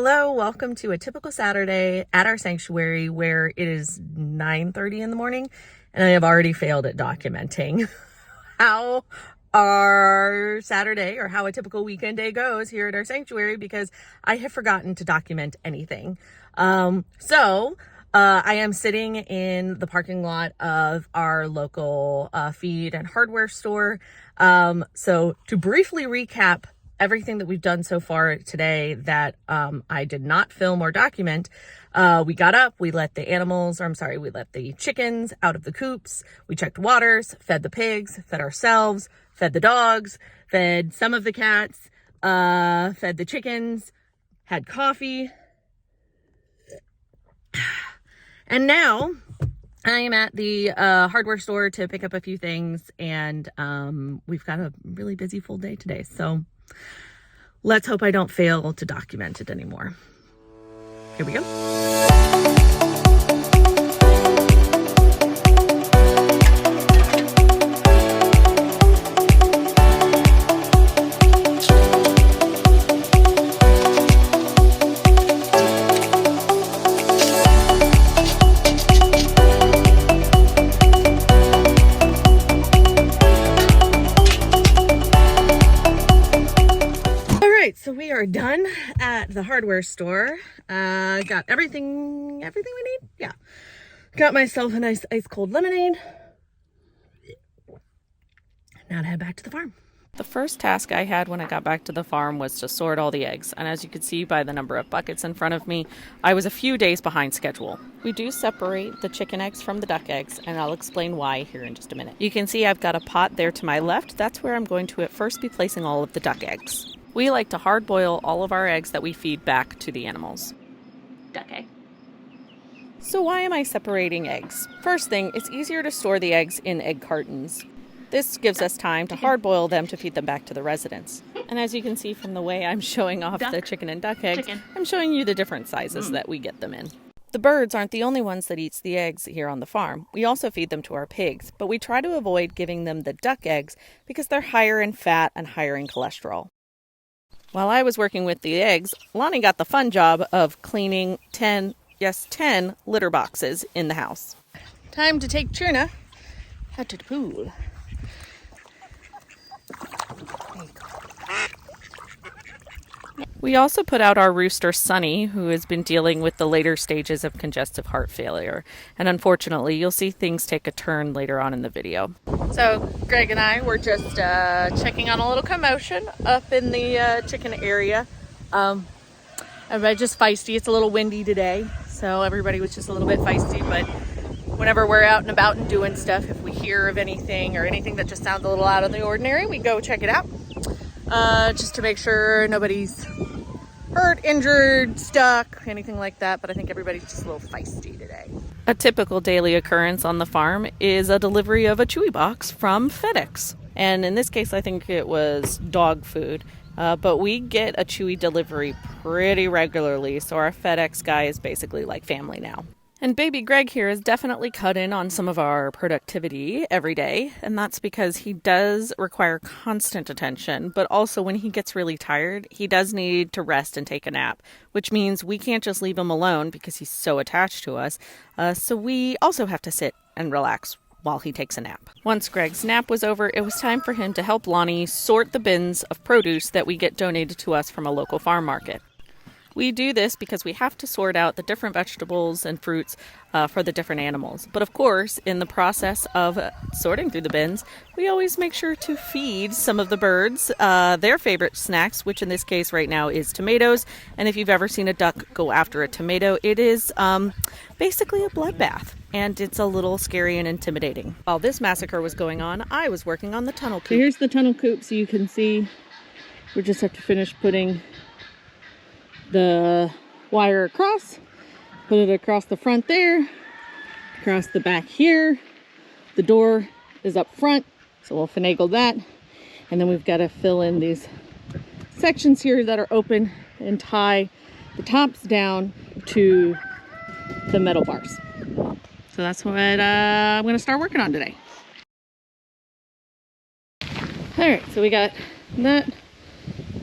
Hello, welcome to a typical Saturday at our sanctuary where it is 9:30 in the morning and I have already failed at documenting how our Saturday or how a typical weekend day goes here at our sanctuary because I have forgotten to document anything. I am sitting in the parking lot of our local feed and hardware store. So to briefly recap everything that we've done so far today that I did not film or document, we got up, we let the chickens out of the coops, we checked waters, fed the pigs, fed ourselves, fed the dogs, fed some of the cats, fed the chickens, had coffee. And now I am at the hardware store to pick up a few things, and we've got a really busy full day today. So let's hope I don't fail to document it anymore. Here we go. So we are done at the hardware store. Got everything we need. Yeah. Got myself a nice ice cold lemonade. Now to head back to the farm. The first task I had when I got back to the farm was to sort all the eggs, and as you can see by the number of buckets in front of me, I was a few days behind schedule. We do separate the chicken eggs from the duck eggs, and I'll explain why here in just a minute. You can see I've got a pot there to my left. That's where I'm going to at first be placing all of the duck eggs. We like to hard boil all of our eggs that we feed back to the animals. Duck egg. So why am I separating eggs? First thing, it's easier to store the eggs in egg cartons. This gives us time to hard boil them to feed them back to the residents. And as you can see from the way I'm showing off the chicken and duck eggs, I'm showing you the different sizes that we get them in. The birds aren't the only ones that eats the eggs here on the farm. We also feed them to our pigs, but we try to avoid giving them the duck eggs because they're higher in fat and higher in cholesterol. While I was working with the eggs, Lonnie got the fun job of cleaning 10 litter boxes in the house. Time to take Trina out to the pool. We also put out our rooster, Sunny, who has been dealing with the later stages of congestive heart failure. And unfortunately, you'll see things take a turn later on in the video. So Greg and I were just checking on a little commotion up in the chicken area. Everybody just feisty. It's a little windy today, so everybody was just a little bit feisty. But whenever we're out and about and doing stuff, if we hear of anything or anything that just sounds a little out of the ordinary, we go check it out. Just to make sure nobody's hurt, injured, stuck, anything like that. But I think everybody's just a little feisty today. A typical daily occurrence on the farm is a delivery of a Chewy box from FedEx. And in this case, I think it was dog food. But we get a Chewy delivery pretty regularly, so our FedEx guy is basically like family now. And baby Greg here has definitely cut in on some of our productivity every day, and that's because he does require constant attention, but also when he gets really tired, he does need to rest and take a nap, which means we can't just leave him alone because he's so attached to us, so we also have to sit and relax while he takes a nap. Once Greg's nap was over, it was time for him to help Lonnie sort the bins of produce that we get donated to us from a local farm market. We do this because we have to sort out the different vegetables and fruits for the different animals. But of course, in the process of sorting through the bins, we always make sure to feed some of the birds their favorite snacks, which in this case right now is tomatoes. And if you've ever seen a duck go after a tomato, it is basically a bloodbath. And it's a little scary and intimidating. While this massacre was going on, I was working on the tunnel coop. So here's the tunnel coop, so you can see we just have to finish putting the wire across, put it across the front there, across the back here. The door is up front, so we'll finagle that. And then we've got to fill in these sections here that are open and tie the tops down to the metal bars. So that's what I'm going to start working on today. All right, so we got that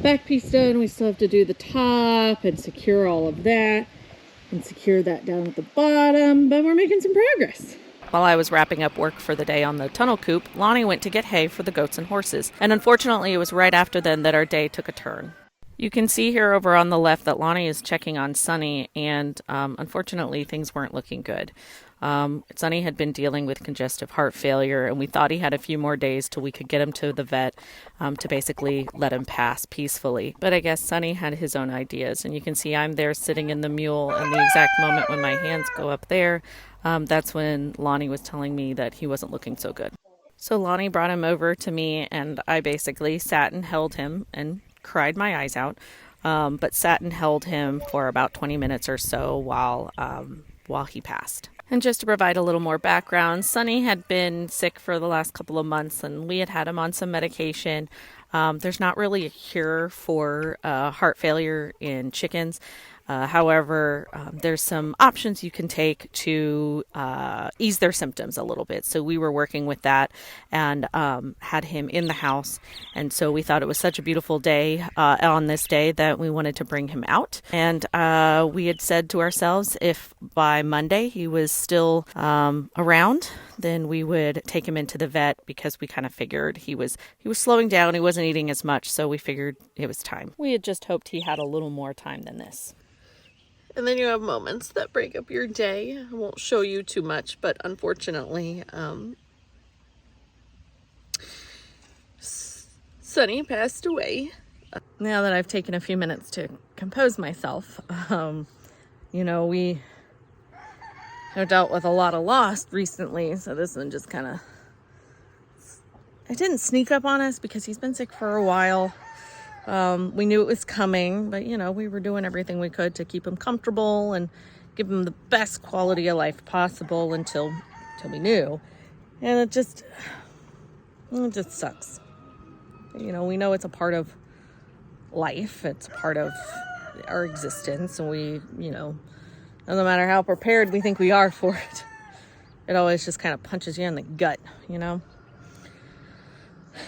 back piece done. We still have to do the top and secure all of that and secure that down at the bottom, but we're making some progress. While I was wrapping up work for the day on the tunnel coop, Lonnie went to get hay for the goats and horses, and unfortunately it was right after then that our day took a turn. You can see here over on the left that Lonnie is checking on Sunny, and unfortunately things weren't looking good. Sunny had been dealing with congestive heart failure, and we thought he had a few more days till we could get him to the vet to basically let him pass peacefully. But I guess Sunny had his own ideas, and you can see I'm there sitting in the mule, and the exact moment when my hands go up there, that's when Lonnie was telling me that he wasn't looking so good. So Lonnie brought him over to me, and I basically sat and held him and cried my eyes out, but sat and held him for about 20 minutes or so while he passed. And just to provide a little more background, Sunny had been sick for the last couple of months, and we had him on some medication. There's not really a cure for heart failure in chickens. However, there's some options you can take to ease their symptoms a little bit. So we were working with that and had him in the house. And so we thought it was such a beautiful day on this day that we wanted to bring him out. And we had said to ourselves, if by Monday he was still around, then we would take him into the vet, because we kind of figured he was slowing down. He wasn't eating as much. So we figured it was time. We had just hoped he had a little more time than this. And then you have moments that break up your day. I won't show you too much, but unfortunately, Sunny passed away. Now that I've taken a few minutes to compose myself, we have dealt with a lot of loss recently, so this one just kind of, it didn't sneak up on us because he's been sick for a while. We knew it was coming, but we were doing everything we could to keep him comfortable and give him the best quality of life possible until we knew. And it just sucks. We know it's a part of life. It's a part of our existence. And we, no matter how prepared we think we are for it, it always just kind of punches you in the gut,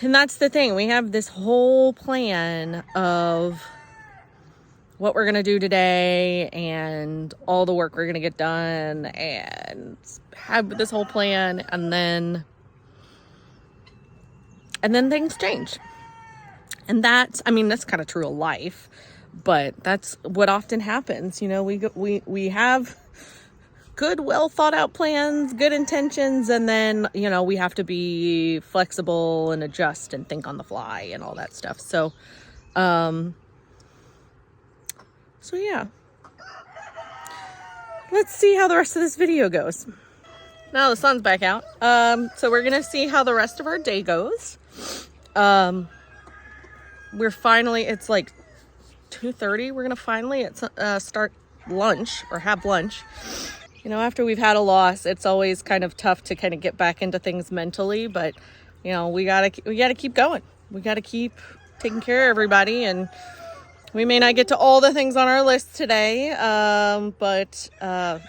And that's the thing. We have this whole plan of what we're going to do today and all the work we're going to get done, and have this whole plan, and then things change. And that's kind of true of life, but that's what often happens. We have good, well thought out plans, good intentions, and then, we have to be flexible and adjust and think on the fly and all that stuff. So yeah. Let's see how the rest of this video goes. Now the sun's back out. So we're going to see how the rest of our day goes. It's like 2:30. We're going to finally start lunch, or have lunch. After we've had a loss, it's always kind of tough to kind of get back into things mentally, but we gotta keep going. We gotta keep taking care of everybody, and we may not get to all the things on our list today, but we're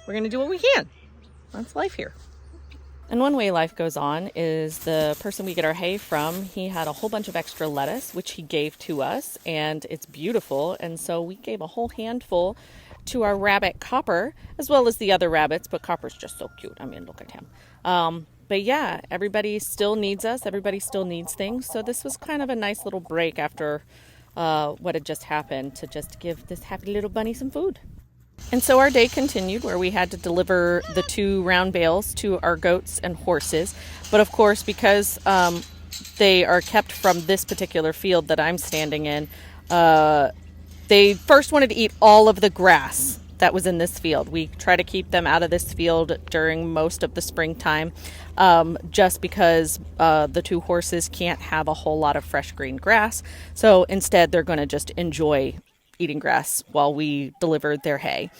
gonna do what we can. That's life here. And one way life goes on is the person we get our hay from, he had a whole bunch of extra lettuce, which he gave to us, and it's beautiful. And so we gave a whole handful to our rabbit Copper, as well as the other rabbits, but Copper's just so cute. Look at him. But yeah, everybody still needs us. Everybody still needs things. So this was kind of a nice little break after what had just happened, to just give this happy little bunny some food. And so our day continued, where we had to deliver the 2 round bales to our goats and horses. But of course, because they are kept from this particular field that I'm standing in, they first wanted to eat all of the grass that was in this field. We try to keep them out of this field during most of the springtime, just because the 2 horses can't have a whole lot of fresh green grass. So instead, they're going to just enjoy eating grass while we deliver their hay.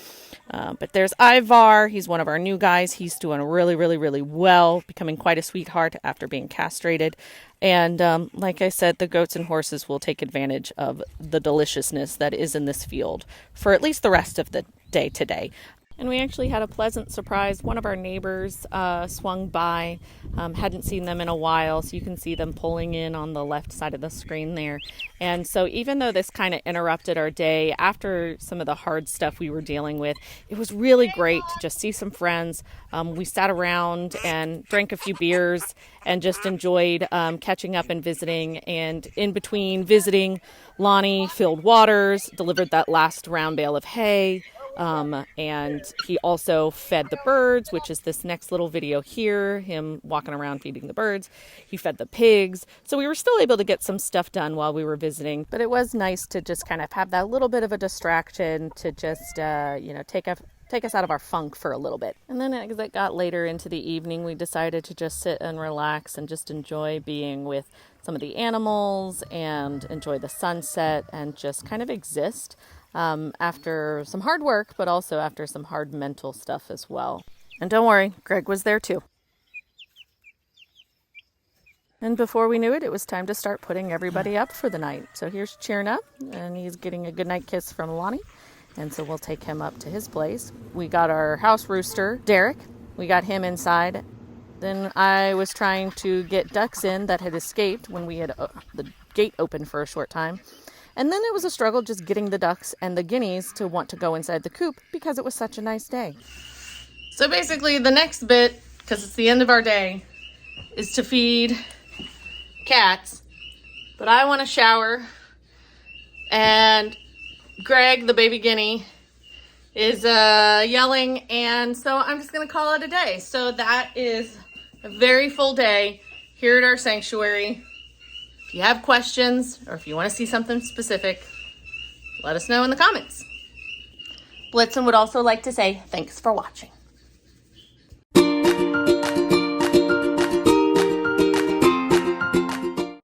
But there's Ivar. He's one of our new guys. He's doing really, really, really well, becoming quite a sweetheart after being castrated. And like I said, the goats and horses will take advantage of the deliciousness that is in this field for at least the rest of the day today. And we actually had a pleasant surprise. One of our neighbors swung by, hadn't seen them in a while, so you can see them pulling in on the left side of the screen there. And so even though this kind of interrupted our day after some of the hard stuff we were dealing with, it was really great to just see some friends. We sat around and drank a few beers and just enjoyed catching up and visiting. And in between visiting, Lonnie filled waters, delivered that last round bale of hay, and he also fed the birds, which is this next little video here, him walking around feeding the birds. He fed the pigs. So we were still able to get some stuff done while we were visiting, but it was nice to just kind of have that little bit of a distraction to just, take us out of our funk for a little bit. And then as it got later into the evening, we decided to just sit and relax and just enjoy being with some of the animals and enjoy the sunset and just kind of exist. After some hard work, but also after some hard mental stuff as well. And don't worry, Greg was there too. And before we knew it, it was time to start putting everybody up for the night. So here's cheering up, and he's getting a goodnight kiss from Lonnie. And so we'll take him up to his place. We got our house rooster, Derek. We got him inside. Then I was trying to get ducks in that had escaped when we had the gate open for a short time. And then it was a struggle just getting the ducks and the guineas to want to go inside the coop because it was such a nice day. So basically the next bit, because it's the end of our day, is to feed cats. But I want to shower, and Greg, the baby guinea, is yelling, and so I'm just going to call it a day. So that is a very full day here at our sanctuary. If you have questions or if you want to see something specific, let us know in the comments. Blitzen would also like to say thanks for watching.